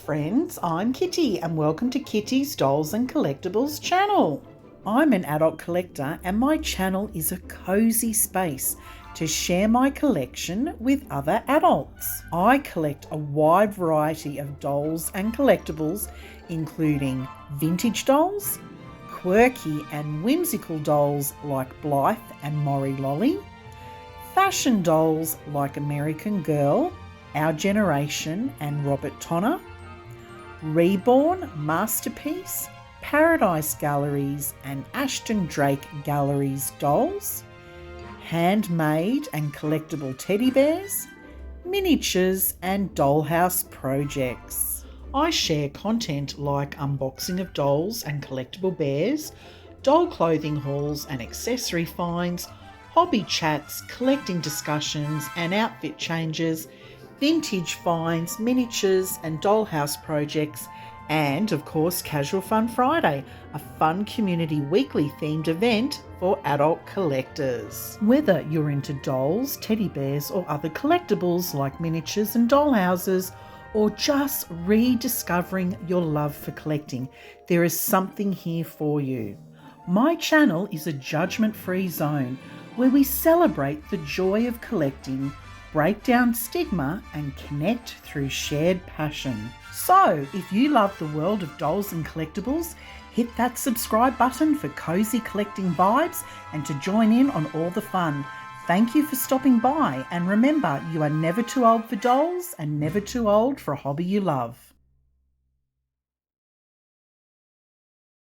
friends, I'm Kitty and welcome to Kitty's Dolls and Collectibles channel. I'm an adult collector and my channel is a cosy space to share my collection with other adults. I collect a wide variety of dolls and collectibles, including vintage dolls, quirky and whimsical dolls like Blythe and Mori Lolli, fashion dolls like American Girl, Our Generation and Robert Tonner, Reborn, Masterpiece, Paradise Galleries and Ashton Drake Galleries dolls, handmade and collectible teddy bears, miniatures and dollhouse projects. I share content like unboxing of dolls and collectible bears, doll clothing hauls and accessory finds, hobby chats, collecting discussions and outfit changes, vintage finds, miniatures and dollhouse projects, and of course Casual Fun Friday, a fun community weekly themed event for adult collectors. Whether you're into dolls, teddy bears or other collectibles like miniatures and dollhouses, or just rediscovering your love for collecting, there is something here for you. My channel is a judgment-free zone where we celebrate the joy of collecting, break down stigma and connect through shared passion. So, if you love the world of dolls and collectibles, hit that subscribe button for cozy collecting vibes and to join in on all the fun. Thank you for stopping by, and remember, you are never too old for dolls and never too old for a hobby you love.